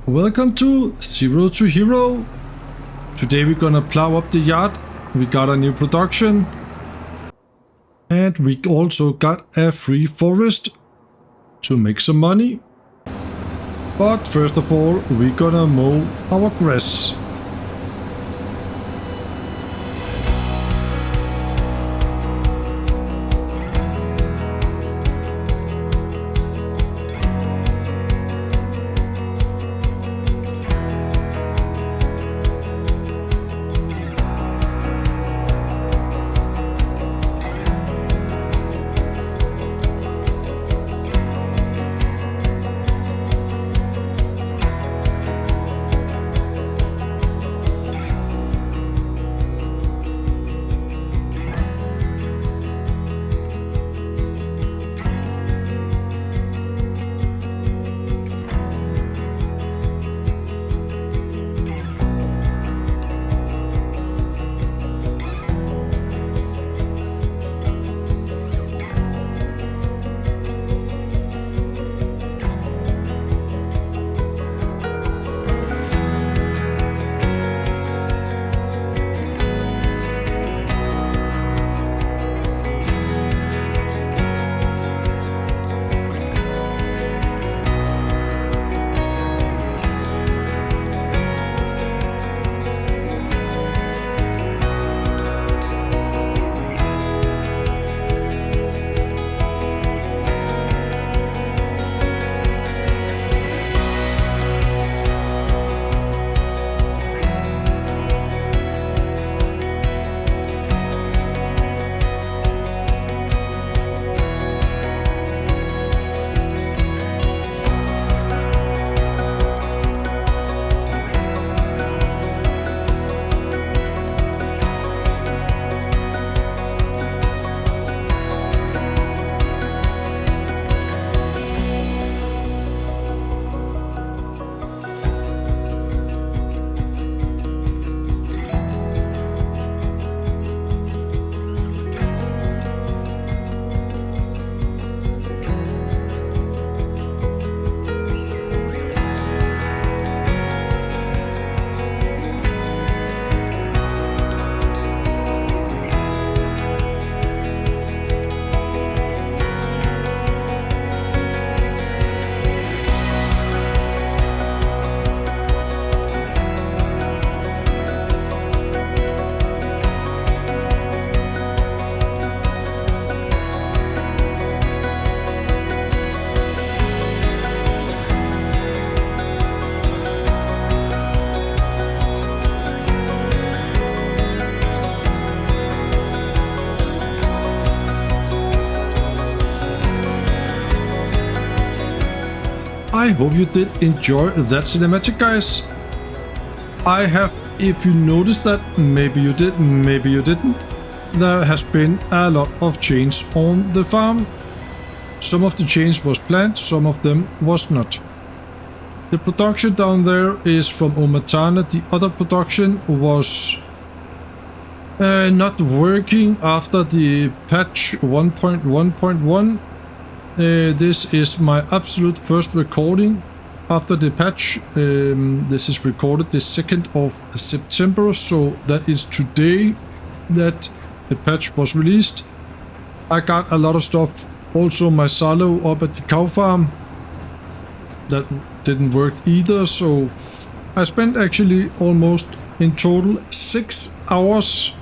Welcome to Zero to Hero. Today we're gonna plow up the yard. We got a new production. And we also got a free forest to make some money. But first of all, we're gonna mow our grass. I hope you did enjoy that cinematic, guys. I have, if you noticed that, maybe you did, maybe you didn't, there has been a lot of change on the farm. Some of the change was planned, some of them was not. The production down there is from Omatana. The other production was not working after the patch 1.1.1. This is my absolute first recording after the patch. This is recorded the 2nd of September, so that is today that the patch was released. I got a lot of stuff, also my silo up at the cow farm, that didn't work either, so I spent actually almost in total 6 hours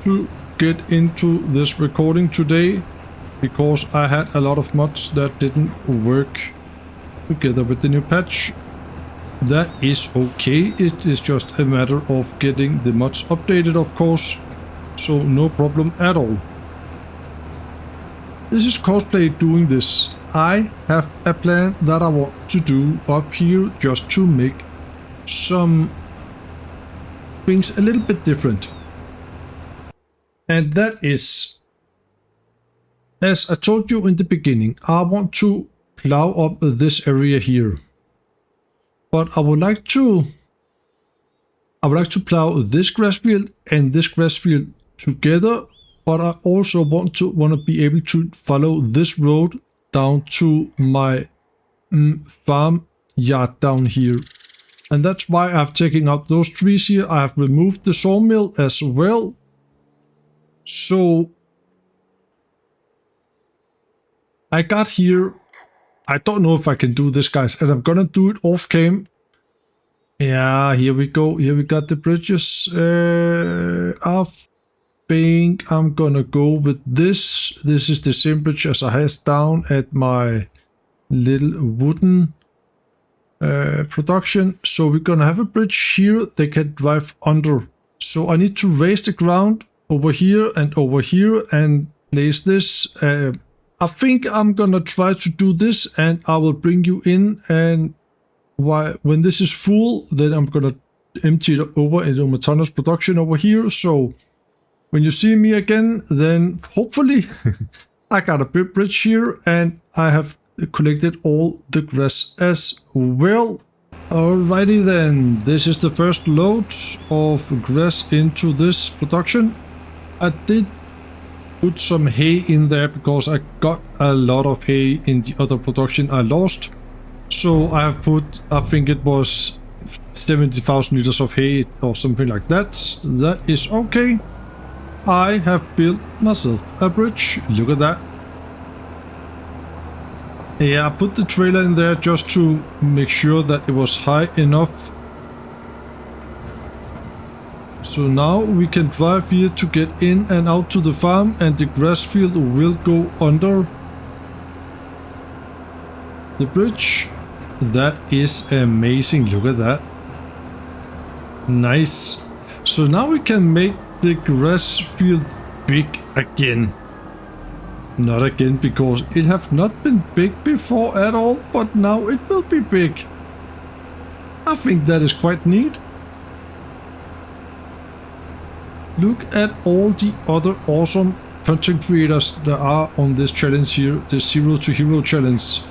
to get into this recording today, because I had a lot of mods that didn't work together with the new patch. That is okay, it is just a matter of getting the mods updated, of course, so no problem at all. This is cosplay doing this. I have a plan that I want to do up here just to make some things a little bit different. And that is, as I told you in the beginning, I want to plow up this area here. But I would like to plow this grass field and this grass field together, but I also want to be able to follow this road down to my farm yard down here. and that's why I've taken out those trees here. I have removed the sawmill as well. So I got here. I don't know if I can do this, guys, and I'm gonna do it off cam. Yeah, here we go. Here we got the bridges. I think I'm gonna go with this. This is the same bridge as I had down at my little wooden production. So we're gonna have a bridge here they can drive under. So I need to raise the ground over here and place this. I think I'm gonna try to do this, and I will bring you in, and when this is full, then I'm gonna empty it over into Matana's production over here. So when you see me again, then hopefully I got a big bridge here, and I have collected all the grass as well. Alrighty then, this is the first load of grass into this production. I did put some hay in there because I got a lot of hay in the other production I lost. So I have put, I think it was 70,000 liters of hay or something like that. That is okay. I have built myself a bridge. Look at that. Yeah, I put the trailer in there just to make sure that it was high enough. So now we can drive here to get in and out to the farm, and the grass field will go under the bridge. That is amazing. Look at that. Nice. So now we can make the grass field big again. Not again, because it have not been big before at all, but now it will be big. I think that is quite neat. Look at all the other awesome content creators that are on this challenge here, the Zero to Hero challenge.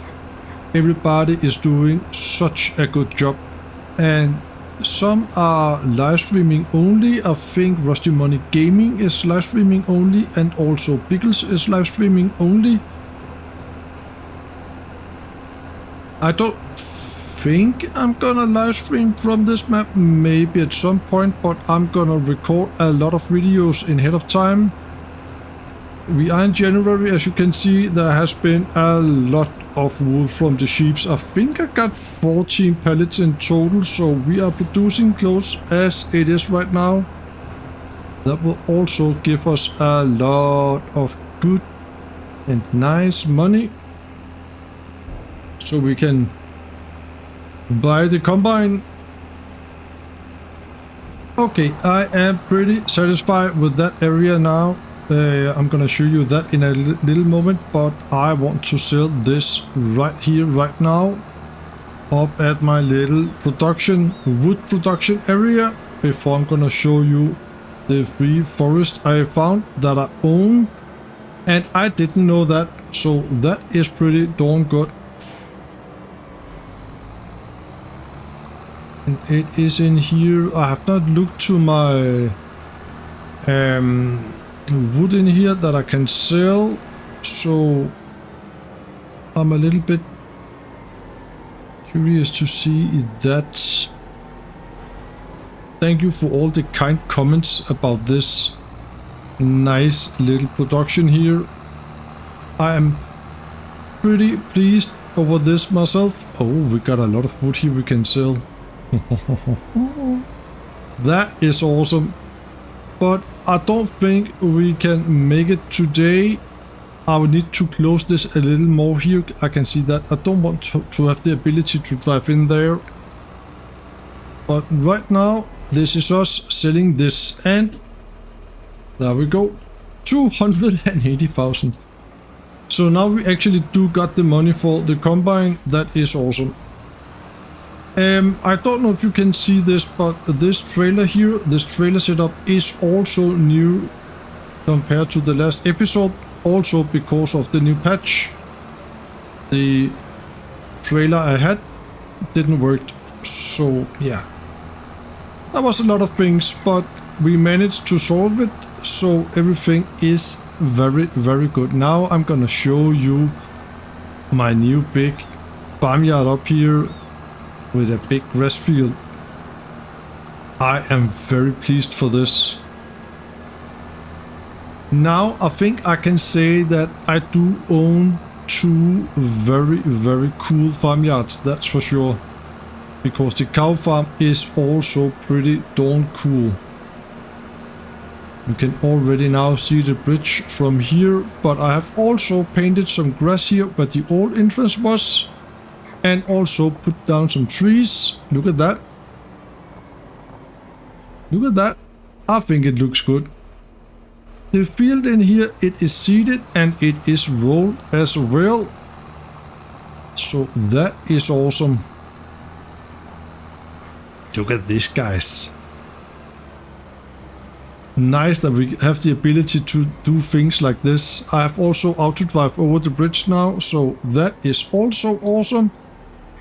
Everybody is doing such a good job, and some are live streaming only. I think Rusty Money Gaming is live streaming only, and also Pickles is live streaming only. I don't think I'm gonna live stream from this map, maybe at some point, but I'm gonna record a lot of videos ahead of time. We are in January, as you can see. There has been a lot of wool from the sheep. I think I got 14 pallets in total, so we are producing close as it is right now. That will also give us a lot of good and nice money, so we can buy the combine. Okay, I am pretty satisfied with that area now. I'm gonna show you that in a little moment, but I want to sell this right here, right now, up at my little wood production area, before I'm gonna show you the free forest I found that I own, and I didn't know that, so that is pretty darn good. And it is in here. I have not looked to my wood in here that I can sell, so I'm a little bit curious to see that. Thank you for all the kind comments about this nice little production here. I am pretty pleased over this myself. Oh, we got a lot of wood here we can sell. That is awesome. But I don't think we can make it today. I will need to close this a little more here. I can see that I don't want to have the ability to drive in there. But right now, this is us selling this, and there we go, 280,000. So now we actually do got the money for the combine. That is awesome. I don't know if you can see this, but this trailer here, this trailer setup is also new compared to the last episode, also because of the new patch. The trailer I had didn't work, so yeah. That was a lot of things, but we managed to solve it, so everything is very, very good. Now I'm gonna show you my new big farmyard up here with a big grass field. I am very pleased for this. Now I think I can say that I do own two very cool farmyards, that's for sure. Because the cow farm is also pretty darn cool. You can already now see the bridge from here, but I have also painted some grass here where the old entrance was. And also put down some trees. Look at that. Look at that. I think it looks good. The field in here, it is seeded and it is rolled as well. So that is awesome. Look at this, guys. Nice that we have the ability to do things like this. I have also auto drive over the bridge now, so that is also awesome.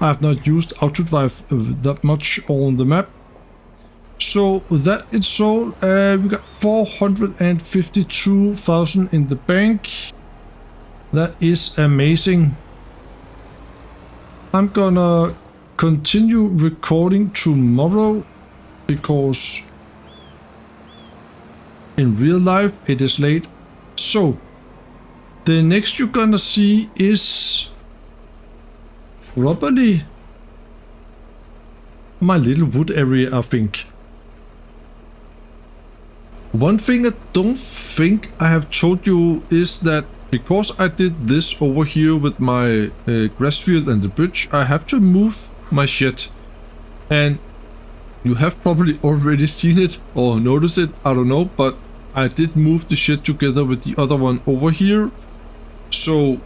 I have not used auto drive that much on the map. So that is sold. We got 452,000 in the bank. That is amazing. I'm gonna continue recording tomorrow because in real life it is late. So the next you're gonna see is probably my little wood area, I think. One thing I don't think I have told you is that because I did this over here with my grass field and the bridge, I have to move my shed. And you have probably already seen it or noticed it, I don't know, but I did move the shed together with the other one over here. So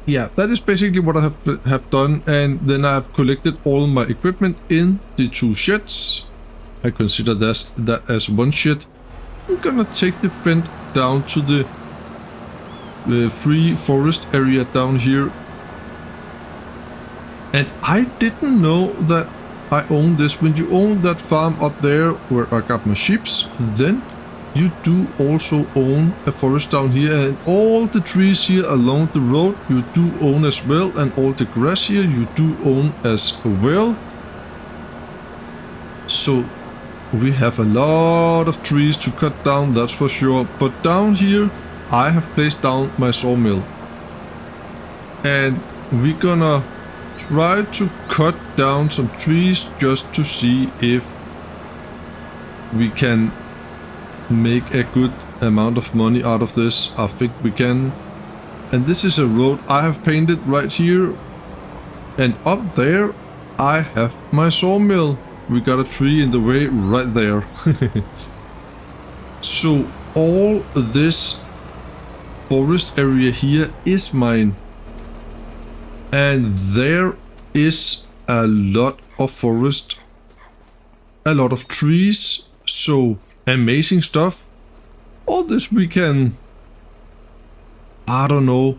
yeah, that is basically what I have done, and then I have collected all my equipment in the two sheds. I consider that as one shed. I'm gonna take the vent down to the free forest area down here. And I didn't know that I own this. When you own that farm up there where I got my sheep, then you do also own a forest down here, and all the trees here along the road you do own as well, and all the grass here you do own as well. So we have a lot of trees to cut down, that's for sure. But down here I have placed down my sawmill, and we're gonna try to cut down some trees just to see if we can make a good amount of money out of this. I think we can. And this is a road I have painted right here, and up there I have my sawmill. We got a tree in the way right there. So all this forest area here is mine, and there is a lot of forest, a lot of trees, so amazing stuff. All this we can, I don't know,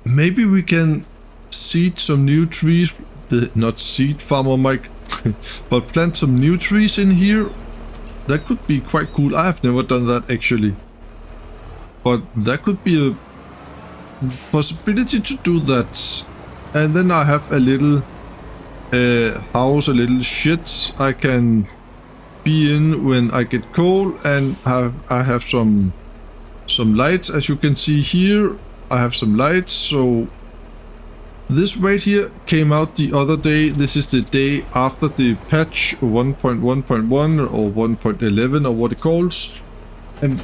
maybe we can seed some new trees, not seed, Farmer Mike, but plant some new trees in here. That could be quite cool. I have never done that actually, but that could be a possibility to do that. And then I have a little house, a little shed I can be in when I get cold, and I have some lights, as you can see here. I have some lights. So this right here came out the other day. This is the day after the patch 1.1.1 or 1.11 or what it calls, and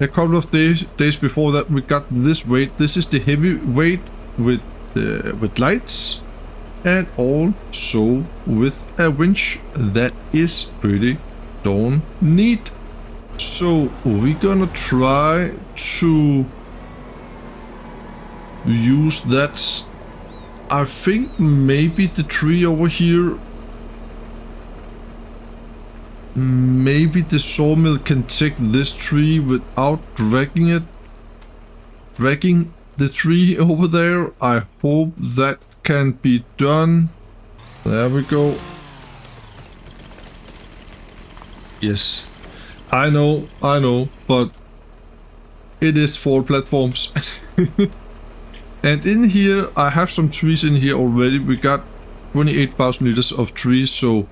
a couple of days before that we got this weight. This is the heavy weight with lights, and also with a winch. That is pretty darn neat. So we're gonna try to use that. I think maybe the tree over here, maybe the sawmill can take this tree without dragging the tree over there. I hope that can be done. There we go. Yes, I know, but it is 4 platforms. And in here I have some trees in here already. We got 28,000 liters of trees, so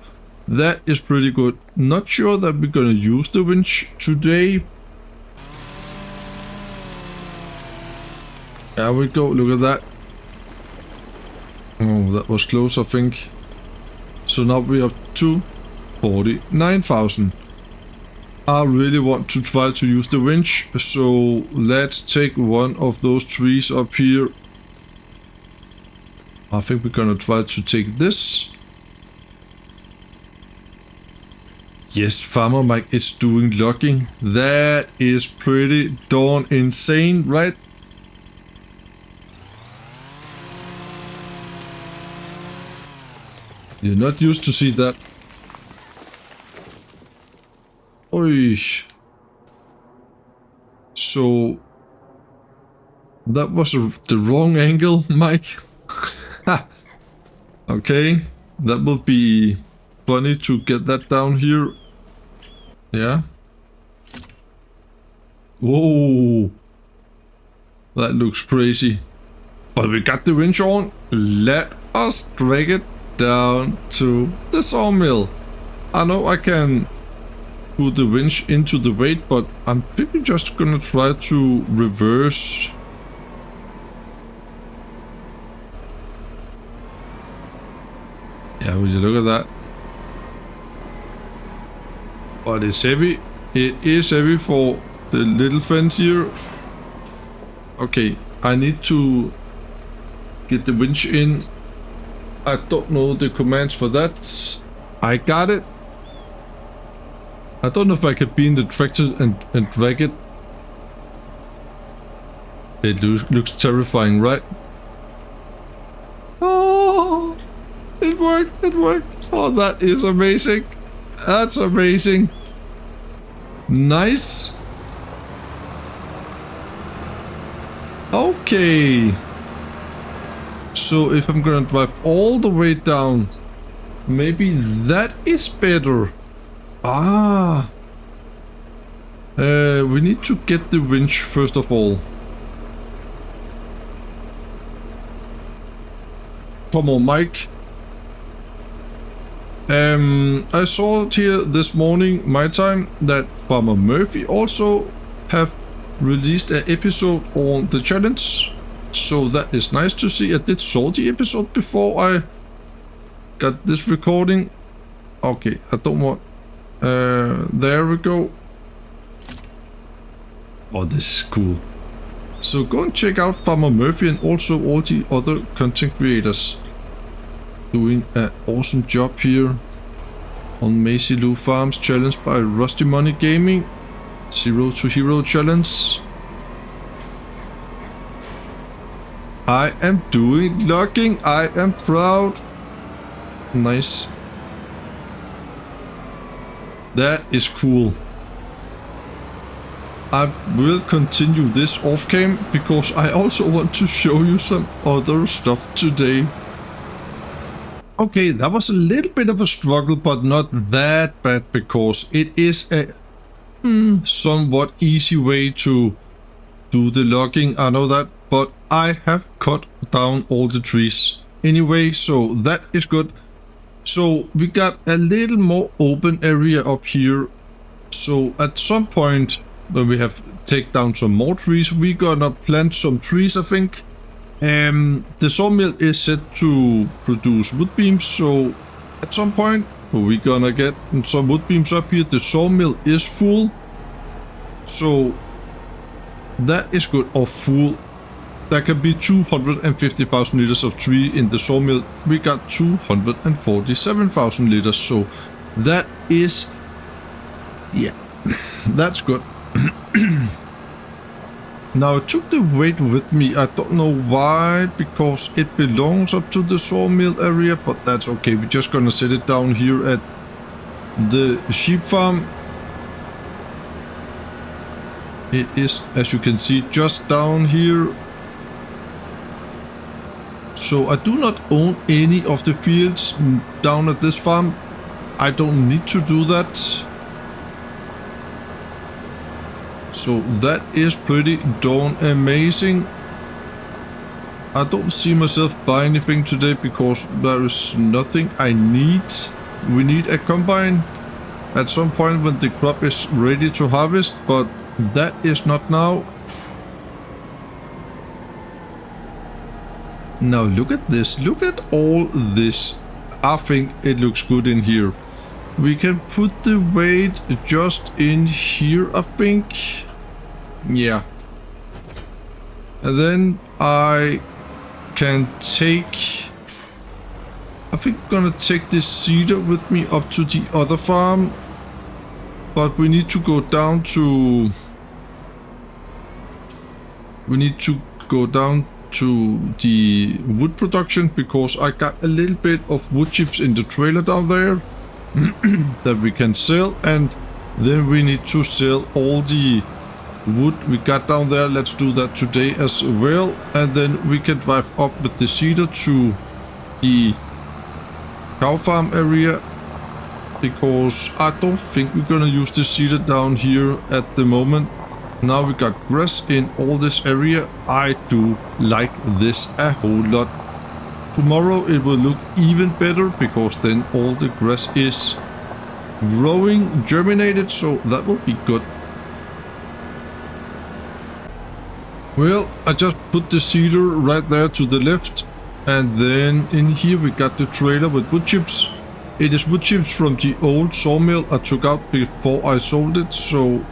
That is pretty good. Not sure that we're gonna use the winch today. There we go, look at that. Oh, that was close, I think. So now we're up to 49,000. I really want to try to use the winch, so let's take one of those trees up here. I think we're gonna try to take this. Yes, Farmer Mike is doing logging. That is pretty darn insane, right? You're not used to see that. Oy. So that was the wrong angle, Mike. Okay, that will be funny to get that down here. Yeah. Whoa. That looks crazy. But we got the winch on. Let us drag it down to the sawmill. I know I can put the winch into the weight, but I'm thinking just gonna try to reverse. Yeah, will you look at that? But it's heavy. It is heavy for the little fence here. Okay, I need to get the winch in. I don't know the commands for that. I got it. I don't know if I could be in the tractor and drag it. It looks terrifying, right? Oh, it worked, it worked. Oh, that is amazing. That's amazing. Nice. Okay. So if I'm gonna drive all the way down, maybe that is better. Ah. We need to get the winch first of all. Come on, Mike. I saw it here this morning, my time, that Farmer Murphy also have released an episode on the challenge. So that is nice to see. I did saw the episode before I got this recording. Okay, I don't want... there we go. Oh, this is cool. So go and check out Farmer Murphy and also all the other content creators doing an awesome job here on Maizy Lou Farms, challenged by Rusty Money Gaming. 0 to Hero challenge. I am doing logging. I am proud. Nice. That is cool. I will continue this off cam because I also want to show you some other stuff today. Okay, that was a little bit of a struggle, but not that bad because it is a somewhat easy way to do the logging. I know that, but I have cut down all the trees anyway, so that is good. So we got a little more open area up here. So at some point when we have take down some more trees, we gonna plant some trees, I think. The sawmill is set to produce wood beams, so at some point we're gonna get some wood beams up here. The sawmill is full, so that is good. Or full. There can be 250,000 liters of tree in the sawmill. We got 247,000 liters, so that is, yeah, that's good. Now I took the weight with me. I don't know why, because it belongs up to the sawmill area, but that's okay. We're just gonna set it down here at the sheep farm. It is, as you can see, just down here. So I do not own any of the fields down at this farm. I don't need to do that. So that is pretty darn amazing. I don't see myself buy anything today because there is nothing I need. We need a combine at some point when the crop is ready to harvest, but that is not now. Now look at this. Look at all this. I think it looks good in here. We can put the weight just in here, I think. Yeah. And then I can take... I think I'm gonna take this cedar with me up to the other farm. But we need to go down to... We need to go down to the wood production, because I got a little bit of wood chips in the trailer down there that we can sell, and then we need to sell all the wood we got down there. Let's do that today as well, and then we can drive up with the cedar to the cow farm area, because I don't think we're gonna use the cedar down here at the moment. Now we got grass in all this area. I do like this a whole lot. Tomorrow it will look even better, because then all the grass is growing, germinated, so that will be good. Well, I just put the cedar right there to the left, and then in here we got the trailer with wood chips. It is wood chips from the old sawmill I took out before I sold it, so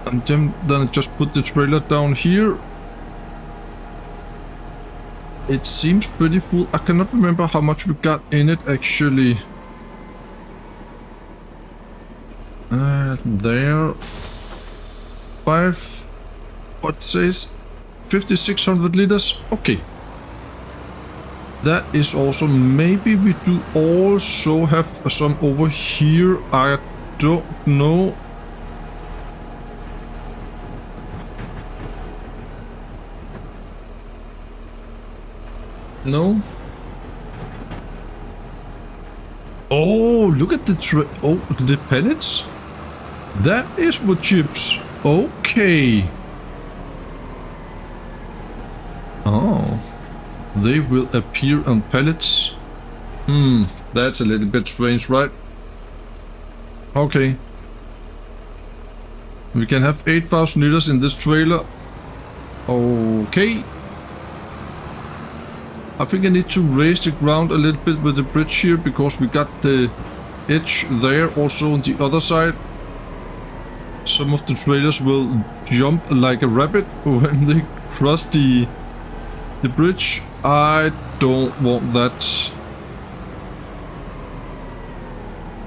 and then I just put the trailer down here. It seems pretty full. I cannot remember how much we got in it actually. There. What says? 5,600 liters. Okay. That is awesome. Maybe we do also have some over here. I don't know. No. Oh, look at the the pellets. That is wood chips. Okay. Oh, they will appear on pellets. That's a little bit strange, right? Okay. We can have 8,000 liters in this trailer. Okay. I think I need to raise the ground a little bit with the bridge here, because we got the edge there also on the other side. Some of the trailers will jump like a rabbit when they cross the bridge. I don't want that.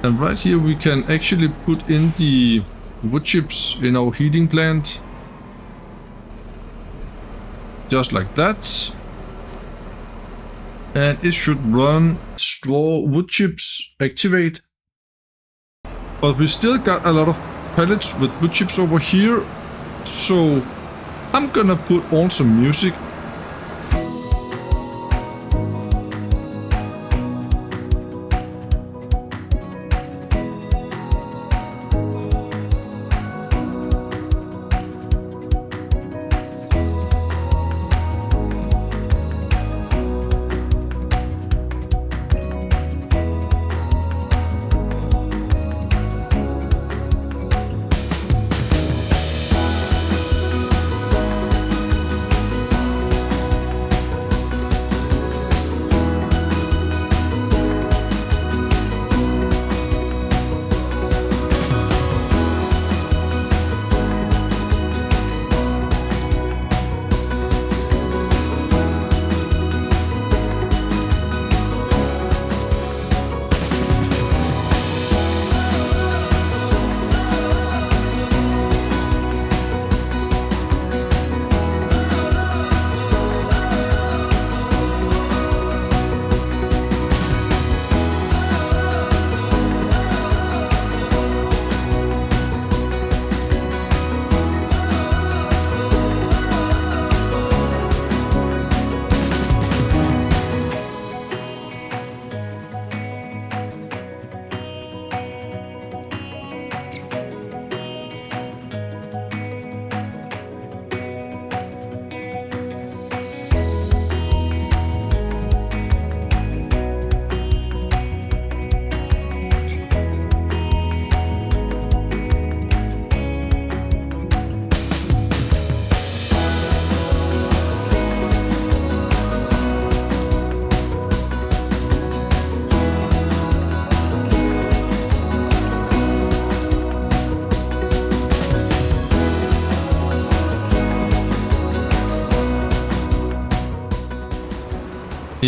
And right here we can actually put in the wood chips in our heating plant. Just like that. And it should run straw wood chips activate. But we still got a lot of pellets with wood chips over here. So I'm gonna put on some music.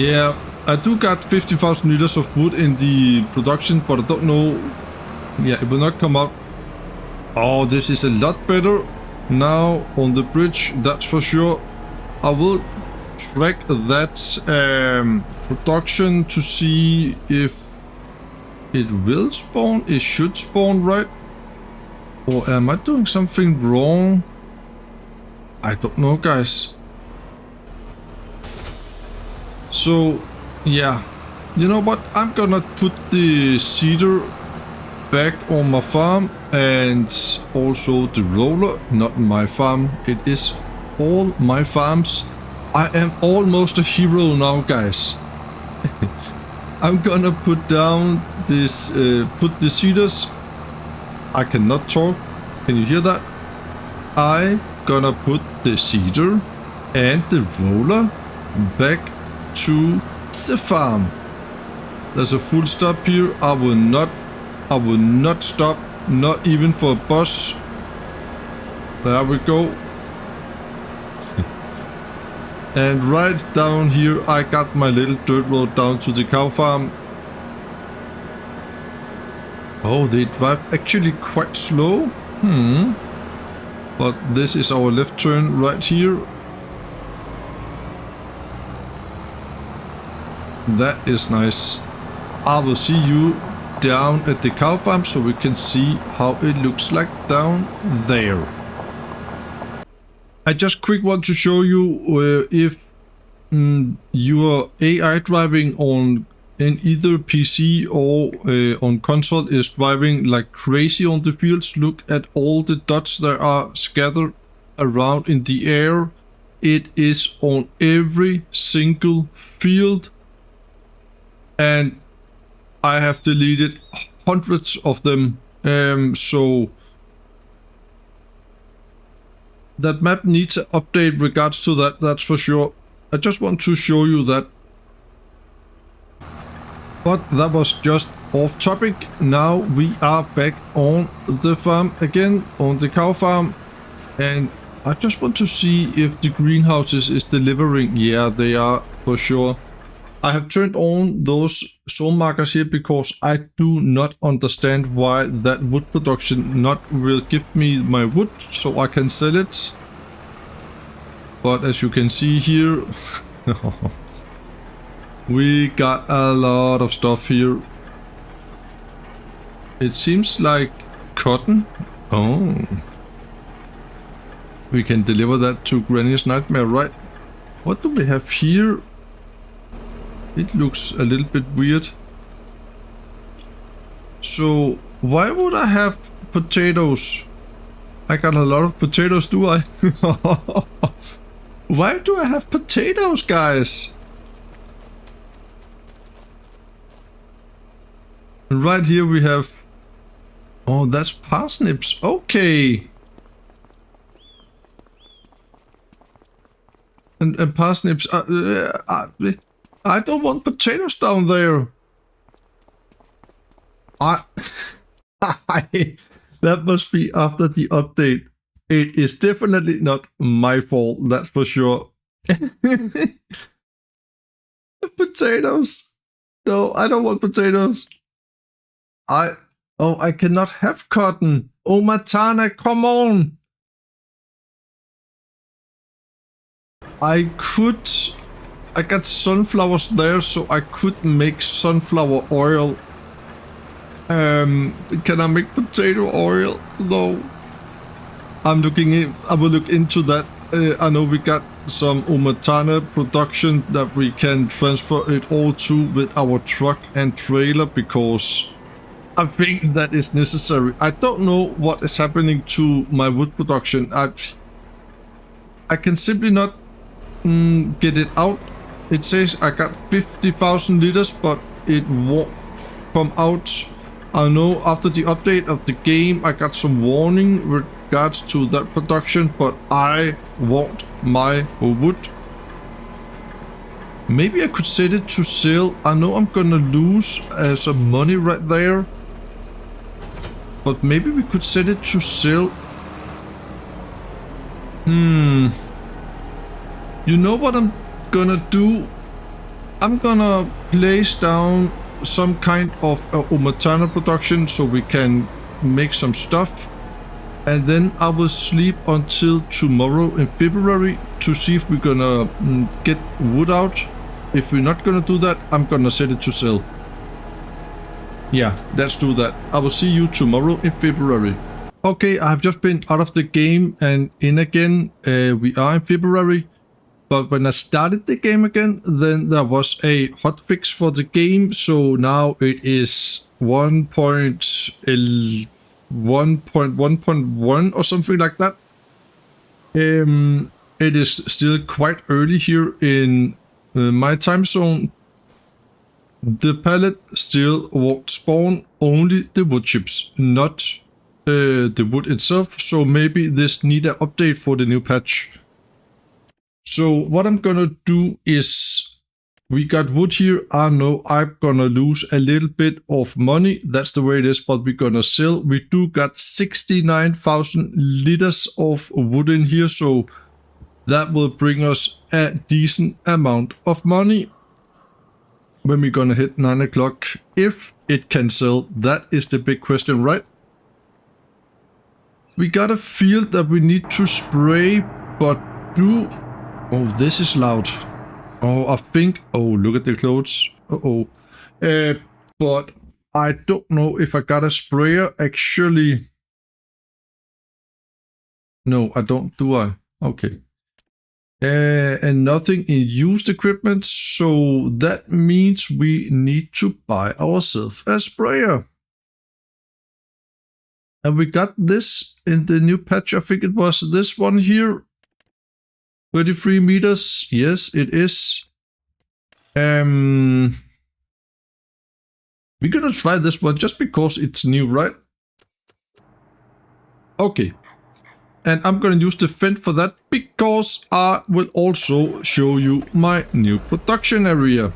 Yeah, I do got 50,000 liters of wood in the production, but I don't know. Yeah, it will not come out. Oh, this is a lot better now on the bridge, that's for sure. I will track that production to see if it will spawn. It should spawn, right? Or am I doing something wrong? I don't know, guys. So, yeah. You know what? I'm gonna put the cedar back on my farm and also the roller, not my farm. It is all my farms. I am almost a hero now, guys. I'm gonna put down this, put the cedars. I cannot talk. Can you hear that? I gonna put the cedar and the roller back to the farm. There's a full stop here. I will not stop, not even for a bus. There we go. And right down here I got my little dirt road down to the cow farm. Oh, they drive actually quite slow. But this is our left turn right here. That is nice. I will see you down at the cow farm so we can see how it looks like down there. I just quick want to show you if your AI driving on in either PC or on console is driving like crazy on the fields. Look at all the dots that are scattered around in the air. It is on every single field. And I have deleted hundreds of them. So that map needs an update regards to that, that's for sure. I just want to show you that. But that was just off topic. Now we are back on the farm again, on the cow farm. And I just want to see if the greenhouses is delivering. Yeah, they are for sure. I have turned on those zone markers here because I do not understand why that wood production not will give me my wood so I can sell it. But as you can see here, we got a lot of stuff here. It seems like cotton. Oh. We can deliver that to Granny's Nightmare, right? What do we have here? It looks a little bit weird. So why would I have potatoes? I got a lot of potatoes, do I? Why do I have potatoes, guys? And right here we have... Oh, that's parsnips. Okay. And parsnips... I don't want potatoes down there. That must be after the update. It is definitely not my fault, that's for sure. Potatoes. No, I don't want potatoes. I cannot have cotton. Oh, Matana, come on. I got sunflowers there, so I could make sunflower oil. Can I make potato oil? No. I will look into that. I know we got some Umatana production that we can transfer it all to with our truck and trailer because I think that is necessary. I don't know what is happening to my wood production. I can simply not get it out. It says I got 50,000 liters, but it won't come out. I know after the update of the game, I got some warning regards to that production, but I want my wood. Maybe I could set it to sell. I know I'm gonna lose some money right there, but maybe we could set it to sell. You know what I'm gonna do? I'm gonna place down some kind of Umatana production so we can make some stuff. And then I will sleep until tomorrow in February to see if we're gonna get wood out. If we're not gonna do that, I'm gonna set it to sell. Yeah, let's do that. I will see you tomorrow in February. Okay, I have just been out of the game and in again. We are in February. But when I started the game again, then there was a hotfix for the game. So now it is 1.1.1 or something like that. It is still quite early here in my time zone. The pallet still won't spawn, only the wood chips, not the wood itself. So maybe this need an update for the new patch. So what I'm gonna do is, we got wood here. I know I'm gonna lose a little bit of money. That's the way it is, but we're gonna sell. We do got 69,000 liters of wood in here, so that will bring us a decent amount of money when we're gonna hit 9 o'clock. If it can sell, that is the big question, right? We got a field that we need to spray, but oh, this is loud. Oh, I think... Oh, look at the clothes. Uh-oh. But I don't know if I got a sprayer, actually. No, I don't, do I? Okay. And nothing in used equipment, so that means we need to buy ourselves a sprayer. And we got this in the new patch. I think it was this one here. 33 meters. Yes, it is. We're gonna try this one just because it's new, right? Okay. And I'm gonna use the vent for that because I will also show you my new production area.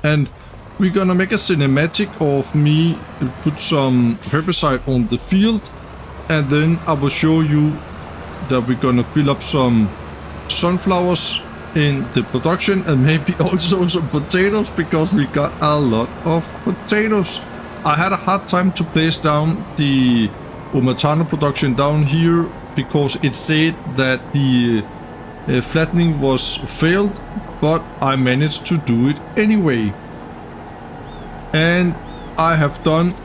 And we're gonna make a cinematic of me put some herbicide on the field. And then I will show you that we're gonna fill up some sunflowers in the production and maybe also some potatoes because we got a lot of potatoes. I had a hard time to place down the Umatana production down here because it said that the flattening was failed, but I managed to do it anyway. And I have done,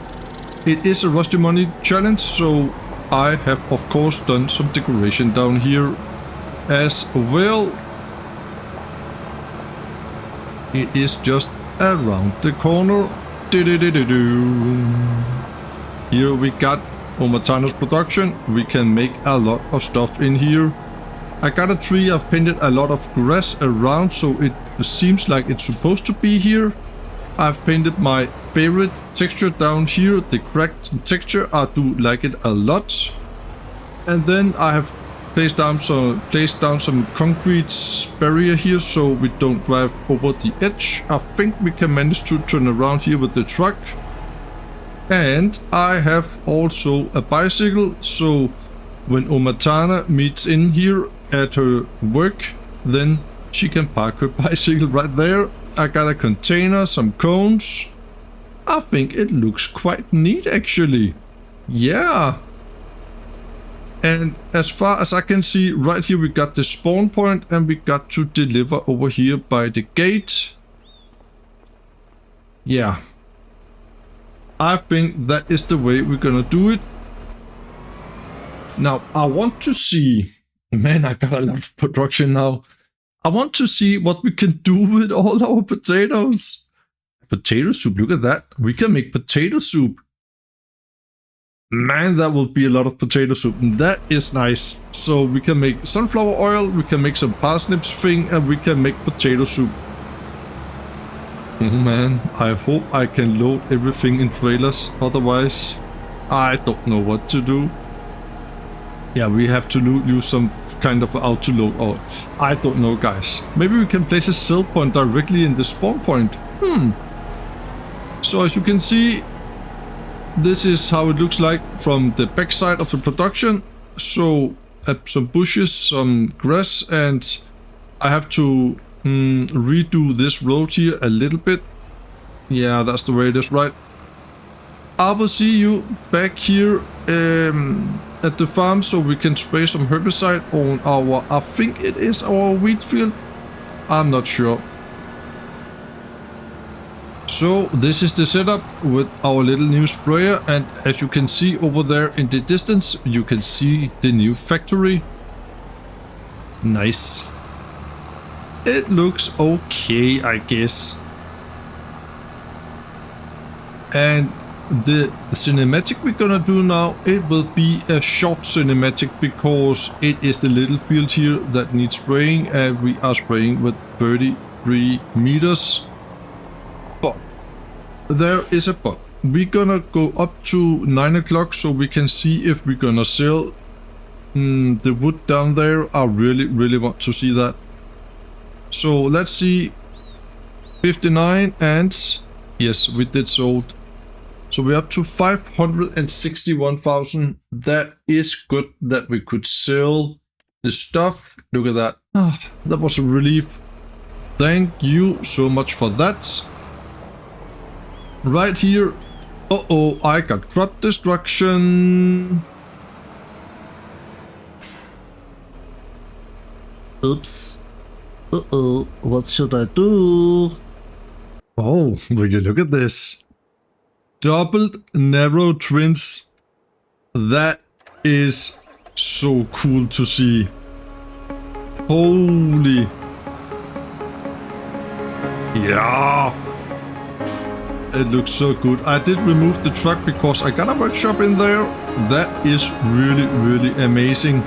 it is a Rusty Money challenge, so I have of course done some decoration down here as well. It is just around the corner. Here we got Umatana's production. We can make a lot of stuff in here. I got a tree. I've painted a lot of grass around, so it seems like it's supposed to be here. I've painted my favorite texture down here, the cracked texture. I do like it a lot. And then I have placed down some concrete barrier here so we don't drive over the edge. I think we can manage to turn around here with the truck. And I have also a bicycle, so when Umatana meets in here at her work, then she can park her bicycle right there. I got a container, some cones. I think it looks quite neat actually. Yeah. And as far as I can see, right here we got the spawn point and we got to deliver over here by the gate. Yeah. I think that is the way we're gonna do it. Now, I want to see... Man, I got a lot of production now. I want to see what we can do with all our potatoes. Potato soup, look at that. We can make potato soup. Man, that will be a lot of potato soup. That is nice. So we can make sunflower oil, we can make some parsnips thing, and we can make potato soup. Oh man, I hope I can load everything in trailers. Otherwise, I don't know what to do. Yeah, we have to use some kind of auto load. Or I don't know, guys. Maybe we can place a sell point directly in the spawn point. So as you can see, this is how it looks like from the back side of the production. So some bushes, some grass, and I have to redo this road here a little bit. Yeah, that's the way it is, right? I will see you back here at the farm so we can spray some herbicide on our, I think it is our wheat field. I'm not sure. So this is the setup with our little new sprayer, and as you can see over there in the distance, you can see the new factory. Nice. It looks okay, I guess. And the cinematic we're gonna do now, it will be a short cinematic because it is the little field here that needs spraying, and we are spraying with 33 meters. But there is a but. We're gonna go up to 9 o'clock so we can see if we're gonna sell the wood down there. I really want to see that. So let's see. 59, and yes, we did sold. So we're up to 561,000. That is good that we could sell the stuff. Look at that. Oh, that was a relief. Thank you so much for that. Right here. Uh-oh, I got crop destruction. Oops. Uh-oh, what should I do? Oh, will you look at this? Doubled narrow twins. That is so cool to see. Holy. Yeah. It looks so good. I did remove the truck because I got a workshop in there. That is really amazing.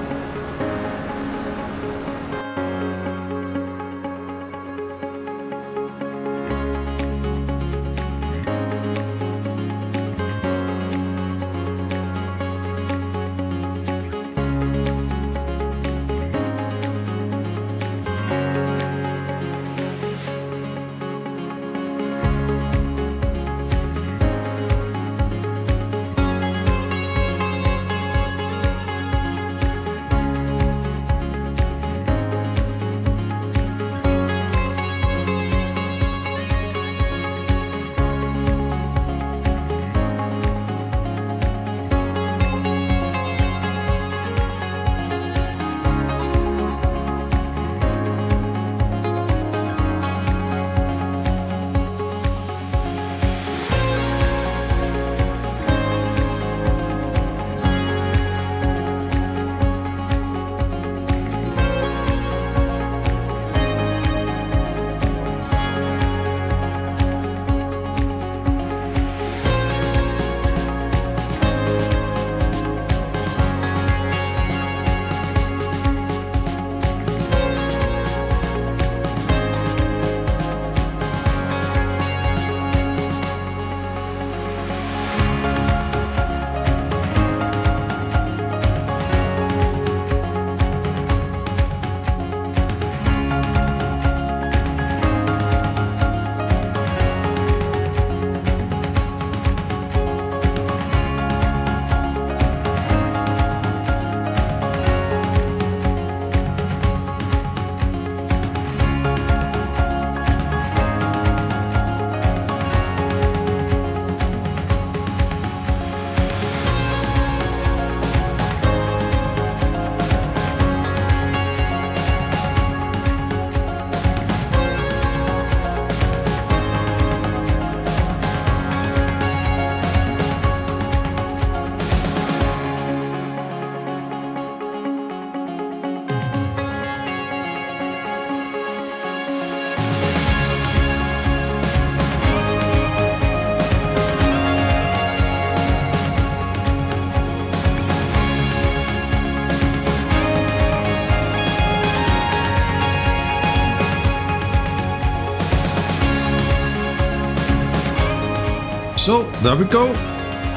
So there we go.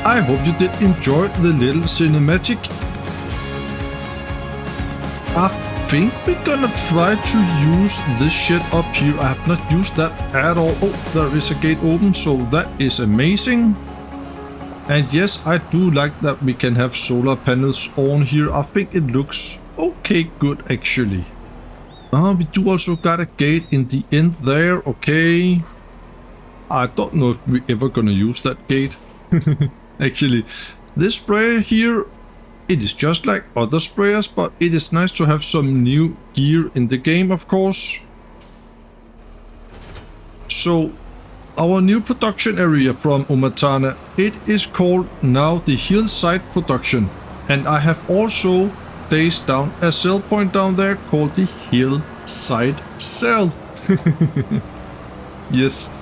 I hope you did enjoy the little cinematic. I think we're gonna try to use this shit up here. I have not used that at all. Oh, there is a gate open, so that is amazing. And yes, I do like that we can have solar panels on here. I think it looks okay good actually. We do also got a gate in the end there. Okay. I don't know if we're ever gonna use that gate. Actually, this sprayer here, it is just like other sprayers, but it is nice to have some new gear in the game, of course. So, our new production area from Umatana, it is called now the Hillside Production. And I have also placed down a sell point down there called the Hillside Sell. Yes.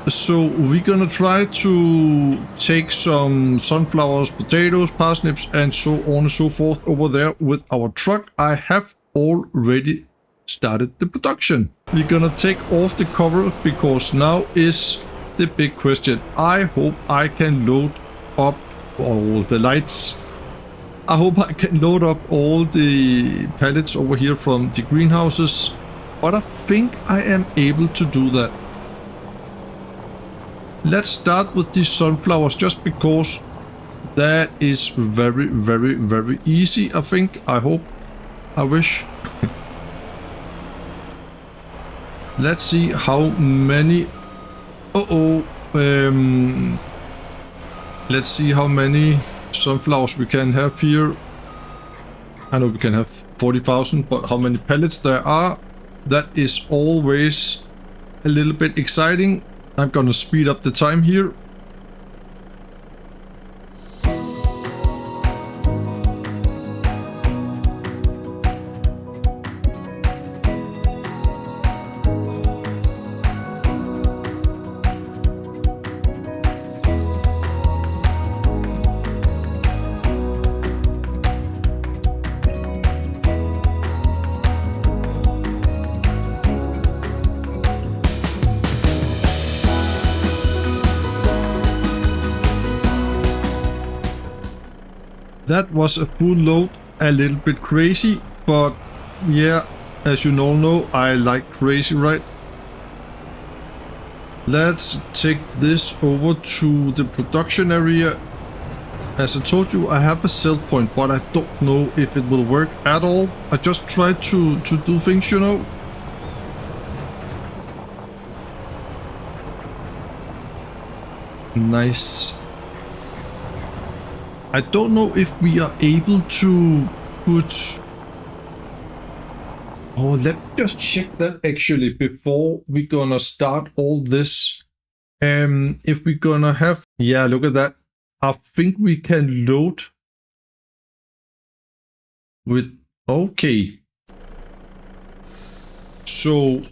So we're gonna try to take some sunflowers, potatoes, parsnips, and so on and so forth over there with our truck. I have already started the production. We're gonna take off the cover because now is the big question. I hope I can load up all the lights. I hope I can load up all the pallets over here from the greenhouses, but I think I am able to do that. Let's start with the sunflowers just because that is very, very, very easy, I think. I hope. I wish. Let's see how many... Let's see how many sunflowers we can have here. I know we can have 40,000, but how many pallets there are, that is always a little bit exciting. I'm gonna speed up the time here. That was a full load, a little bit crazy, but yeah, as you all know, I like crazy, right? Let's take this over to the production area. As I told you, I have a sell point, but I don't know if it will work at all. I just try to do things, you know. Nice. I don't know if we are able to put... Oh, let me just check that actually before we're gonna start all this. If we're gonna have... Yeah, look at that. I think we can load with... Okay. So,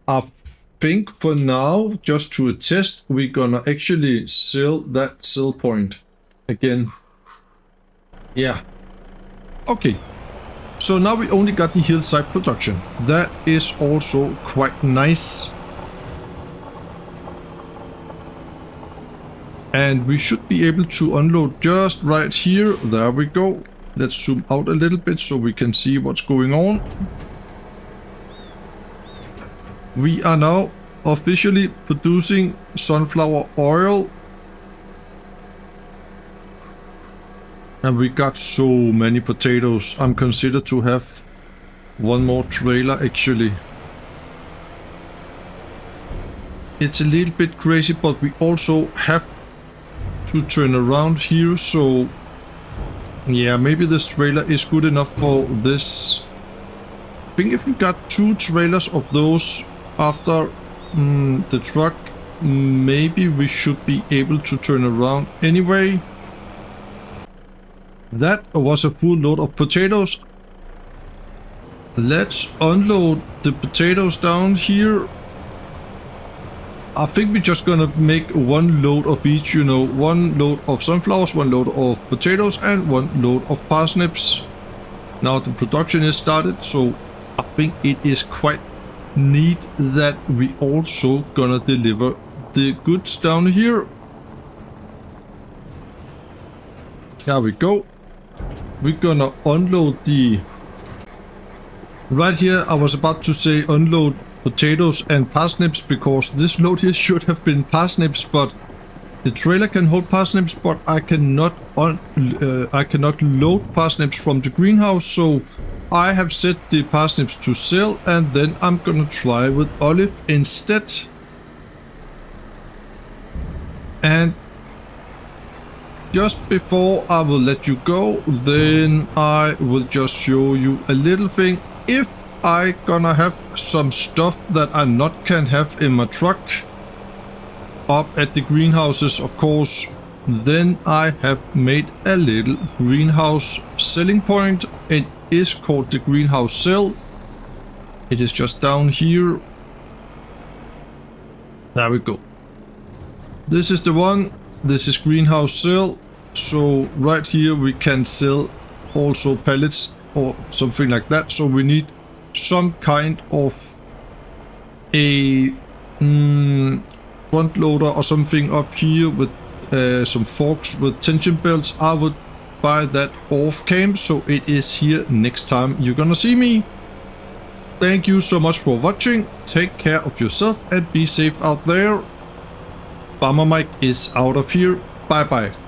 I think for now, just to a test, we're gonna actually sell that sell point again. Yeah. Okay. So now we only got the hillside production. That is also quite nice. And we should be able to unload just right here. There we go. Let's zoom out a little bit so we can see what's going on. We are now officially producing sunflower oil. And we got so many potatoes. I'm considered to have one more trailer actually. It's a little bit crazy, but we also have to turn around here. So yeah, maybe this trailer is good enough for this. I think if we got 2 trailers of those after the truck, maybe we should be able to turn around anyway. That was a full load of potatoes. Let's unload the potatoes down here. I think we're just gonna make 1 load of each, you know, 1 load of sunflowers, 1 load of potatoes, and 1 load of parsnips. Now the production is started, so I think it is quite neat that we also gonna deliver the goods down here. There we go. We're gonna unload the... Right here I was about to say unload potatoes and parsnips, because this load here should have been parsnips, but the trailer can hold parsnips, but I cannot load parsnips from the greenhouse, so I have set the parsnips to sell, and then I'm gonna try with olive instead. And just before I will let you go, then I will just show you a little thing. If I gonna have some stuff that I not can have in my truck up at the greenhouses, of course, then I have made a little greenhouse selling point. It is called the greenhouse sell. It is just down here. There we go. This is the one. This is greenhouse sell. So right here we can sell also pallets or something like that. So we need some kind of a front loader or something up here with some forks with tension belts. I would buy that off cam, so it is here next time you're gonna see me. Thank you so much for watching. Take care of yourself and be safe out there. Farmer Mike is out of here. Bye bye.